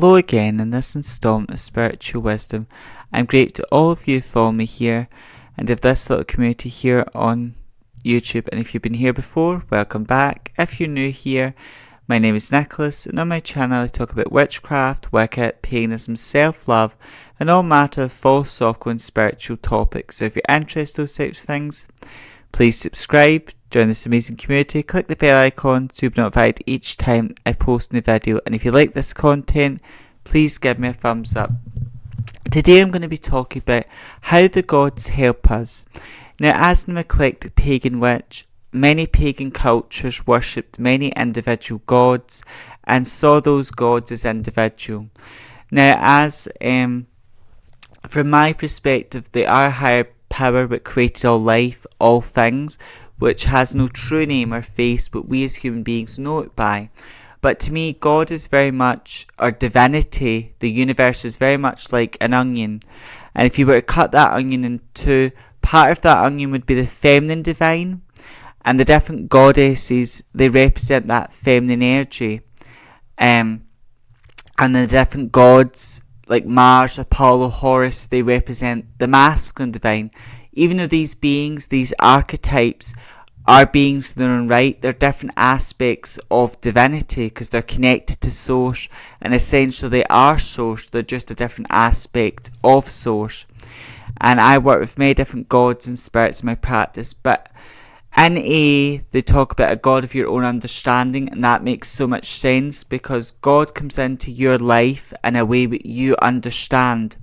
Hello again in this installment of Spiritual Wisdom. I'm grateful to all of you who follow me here and of this little community here on YouTube. And if you've been here before, welcome back. If you're new here, my name is Nicholas, and on my channel I talk about witchcraft, Wicca, paganism, self-love, and all matter of philosophical and spiritual topics. So if you're interested in those types of things, please subscribe, join this amazing community, click the bell icon to be notified each time I post a new video, and if you like this content, please give me a thumbs up. Today I'm going to be talking about how the gods help us. Now, as an eclectic pagan witch, many pagan cultures worshipped many individual gods and saw those gods as individual. Now, as from my perspective, they are higher power which created all life, all things, which has no true name or face, but we as human beings know it by. But to me, God is very much, or divinity, the universe is very much like an onion. And if you were to cut that onion in two, part of that onion would be the feminine divine, and the different goddesses, they represent that feminine energy. And the different gods, like Mars, Apollo, Horus, they represent the masculine divine. Even though these beings, these archetypes, are beings in their own right, they're different aspects of divinity because they're connected to Source, and essentially they are Source, they're just a different aspect of Source. And I work with many different gods and spirits in my practice, but in AA, they talk about a God of your own understanding, and that makes so much sense because God comes into your life in a way that you understand.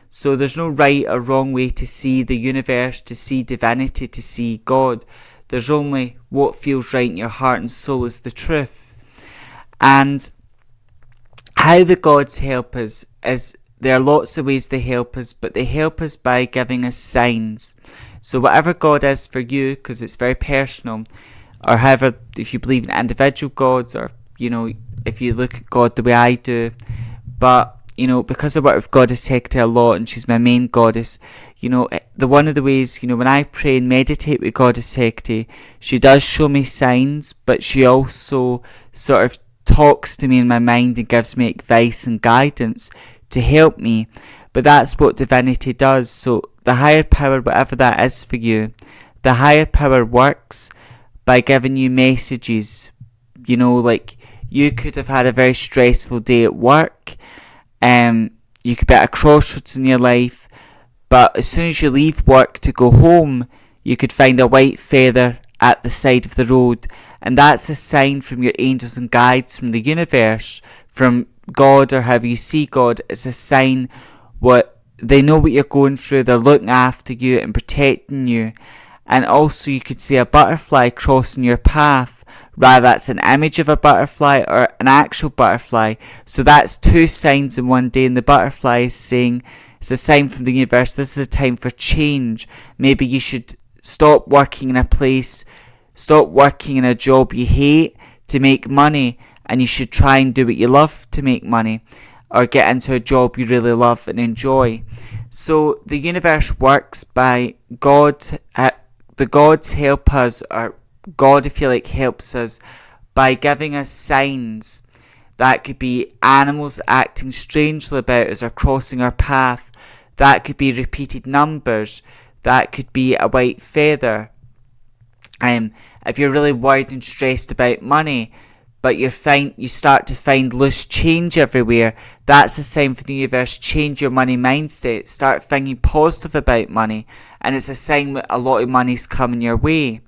So there's no right or wrong way to see the universe, to see divinity, to see God. There's only what feels right in your heart and soul is the truth. And how the gods help us is, there are lots of ways they help us, but they help us by giving us signs. So whatever God is for you, because it's very personal, or however, if you believe in individual gods, or, if you look at God the way I do, but, because I work with Goddess Hecate a lot, and she's my main goddess, one of the ways, when I pray and meditate with Goddess Hecate, she does show me signs, but she also sort of talks to me in my mind and gives me advice and guidance to help me. But that's what divinity does. So the higher power, whatever that is for you, the higher power works by giving you messages. Like you could have had a very stressful day at work, you could be at a crossroads in your life, but as soon as you leave work to go home, you could find a white feather at the side of the road, and that's a sign from your angels and guides, from the universe, from God, or however you see God. It's a sign what they know what you're going through, they're looking after you and protecting you. And also you could see a butterfly crossing your path, rather that's an image of a butterfly or an actual butterfly. So that's two signs in one day, and the butterfly is saying, it's a sign from the universe, this is a time for change. Maybe you should stop working in a place, stop working in a job you hate to make money, and you should try and do what you love to make money, or get into a job you really love and enjoy. So the universe works by God. The gods help us, or God, if you like, helps us by giving us signs. That could be animals acting strangely about us or crossing our path. That could be repeated numbers. That could be a white feather. If you're really worried and stressed about money, but you start to find loose change everywhere, that's a sign for the universe. Change your money mindset. Start thinking positive about money, and it's a sign that a lot of money's coming your way.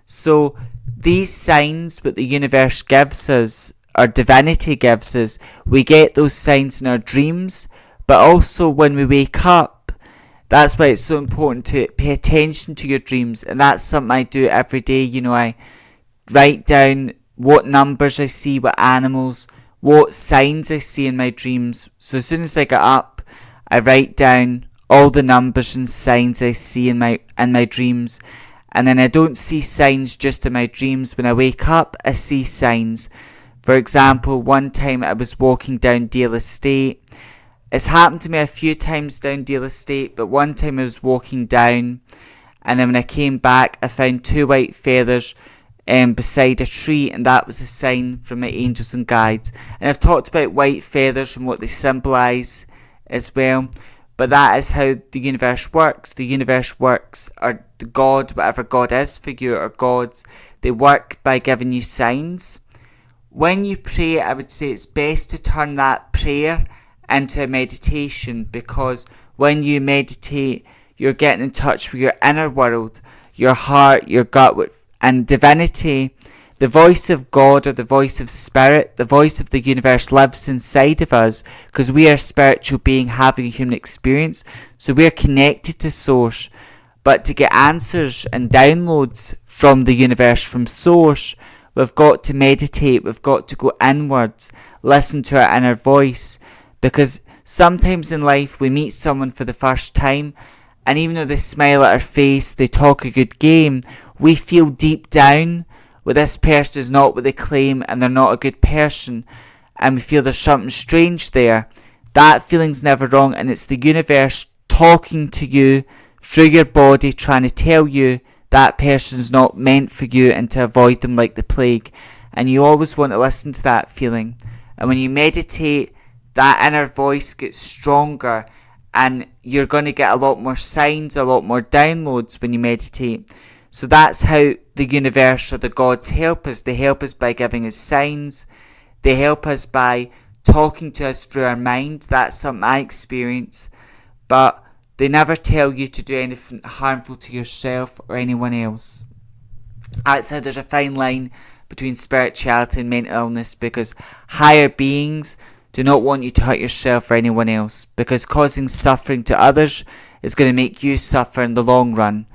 So these signs that the universe gives us, or divinity gives us, we get those signs in our dreams, but also when we wake up. That's why it's so important to pay attention to your dreams, and that's something I do every day. I write down what numbers I see, what animals, what signs I see in my dreams. So as soon as I get up, I write down all the numbers and signs I see in my dreams. And then I don't see signs just in my dreams. When I wake up, I see signs. For example, one time I was walking down Dale Estate. It's happened to me a few times down Dale Estate, but one time I was walking down, and then when I came back, I found two white feathers beside a tree, and that was a sign from my angels and guides. And I've talked about white feathers and what they symbolise as well, but that is how the universe works. The universe works, or the God, whatever God is for you, or gods, they work by giving you signs. When you pray, I would say it's best to turn that prayer into a meditation, because when you meditate, you're getting in touch with your inner world, your heart, your gut, and divinity. The voice of God, or the voice of spirit, the voice of the universe lives inside of us, because we are a spiritual being having a human experience, so we are connected to source. But to get answers and downloads from the universe, from source, we've got to meditate, we've got to go inwards, listen to our inner voice, because sometimes in life we meet someone for the first time, and even though they smile at our face, they talk a good game, we feel deep down, well, this person is not what they claim, and they're not a good person, and we feel there's something strange there. That feeling's never wrong, and it's the universe talking to you through your body, trying to tell you that person's not meant for you, and to avoid them like the plague. And you always want to listen to that feeling. And when you meditate, that inner voice gets stronger, and you're going to get a lot more signs, a lot more downloads when you meditate. So that's how the universe, or the gods, help us. They help us by giving us signs. They help us by talking to us through our mind. That's something I experience. But they never tell you to do anything harmful to yourself or anyone else. That's how there's a fine line between spirituality and mental illness, because higher beings do not want you to hurt yourself or anyone else, because causing suffering to others is going to make you suffer in the long run.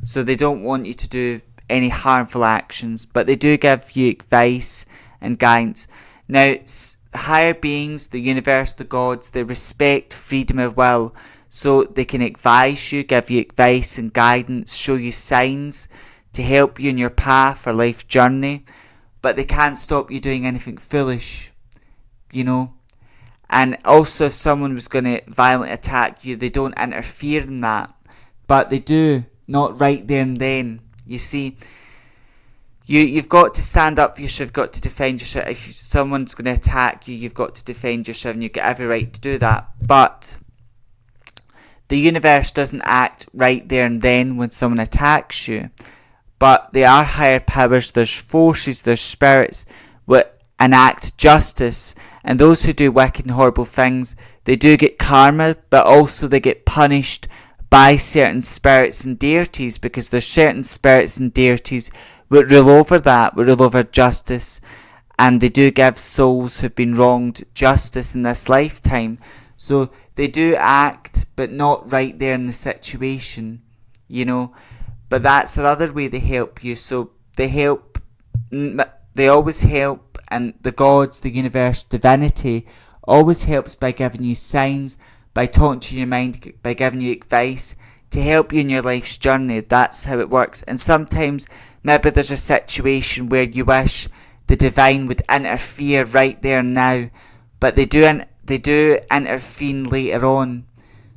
So they don't want you to do any harmful actions, but they do give you advice and guidance. Now, higher beings, the universe, the gods, they respect freedom of will, so they can advise you, give you advice and guidance, show you signs to help you in your path or life journey, but they can't stop you doing anything foolish, you know. And also, if someone was going to violently attack you, they don't interfere in that, but they do. Not right there and then. You see, you've got to stand up for yourself, you've got to defend yourself. If someone's going to attack you, you've got to defend yourself, and you've got every right to do that. But the universe doesn't act right there and then when someone attacks you. But there are higher powers, there's forces, there's spirits that enact justice. And those who do wicked and horrible things, they do get karma, but also they get punished by certain spirits and deities, because there's certain spirits and deities that rule over that, that rule over justice, and they do give souls who've been wronged justice in this lifetime. So they do act, but not right there in the situation, you know. But that's another way they help you. So they always help, and the gods, the universe, divinity always helps by giving you signs, by talking to your mind, by giving you advice to help you in your life's journey. That's how it works. And sometimes maybe there's a situation where you wish the divine would interfere right there and now, but they do intervene later on.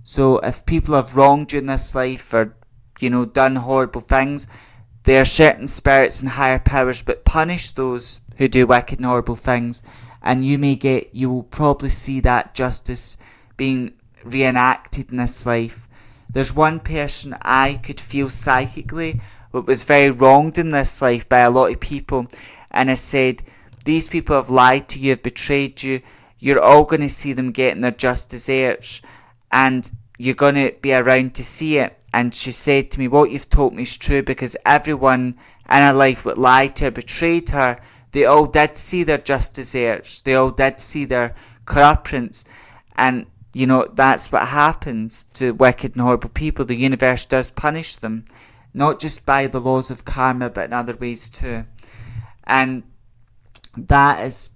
So if people have wronged you in this life, or done horrible things, there are certain spirits and higher powers that punish those who do wicked and horrible things, and you will probably see that justice being reenacted in this life. There's one person I could feel psychically that was very wronged in this life by a lot of people, and I said, these people have lied to you, have betrayed you, you're all going to see them getting their just desserts, and you're going to be around to see it. And she said to me, what you've told me is true, because everyone in her life that lied to her, betrayed her, they all did see their just desserts, they all did see their corruptions. And that's what happens to wicked and horrible people. The universe does punish them, not just by the laws of karma, but in other ways too. And that is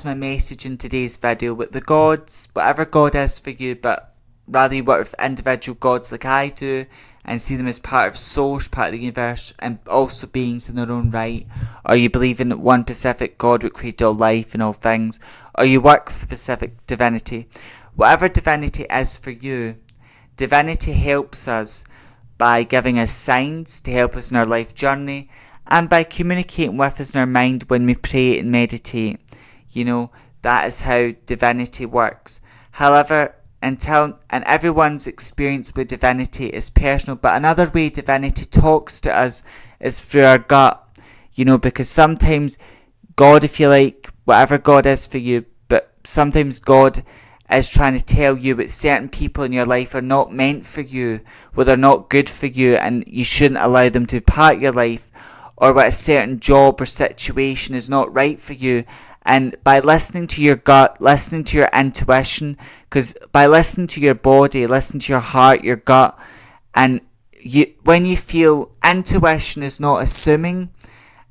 my message in today's video. With the gods, whatever God is for you, but rather you work with individual gods like I do, and see them as part of source, part of the universe, and also beings in their own right. Or you believe in one specific God who created all life and all things, or you work with a specific divinity. Whatever divinity is for you, divinity helps us by giving us signs to help us in our life journey, and by communicating with us in our mind when we pray and meditate. That is how divinity works. However, and everyone's experience with divinity is personal, but another way divinity talks to us is through our gut, because sometimes God, if you like, whatever God is for you, but sometimes God is trying to tell you that certain people in your life are not meant for you, or they're not good for you, and you shouldn't allow them to be part of your life, or that a certain job or situation is not right for you. And by listening to your gut, listening to your intuition, because by listening to your body, listening to your heart, your gut, and when you feel, intuition is not assuming.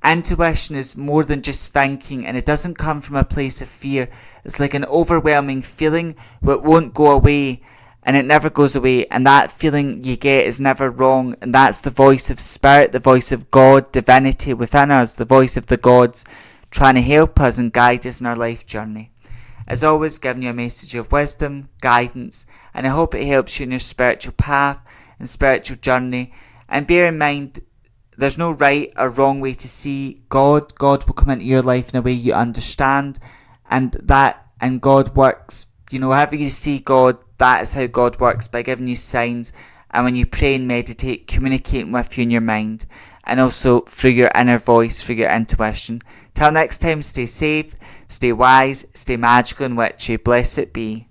Intuition is more than just thinking, and it doesn't come from a place of fear. It's like an overwhelming feeling that won't go away, and it never goes away, and that feeling you get is never wrong, and that's the voice of spirit, the voice of God, divinity within us, the voice of the gods, trying to help us and guide us in our life journey. As always, giving you a message of wisdom, guidance, and I hope it helps you in your spiritual path and spiritual journey. And bear in mind, there's no right or wrong way to see God. God will come into your life in a way you understand, and God works. However you see God, that is how God works, by giving you signs, and when you pray and meditate, communicating with you in your mind, and also through your inner voice, through your intuition. Till next time, stay safe, stay wise, stay magical and witchy. Blessed be.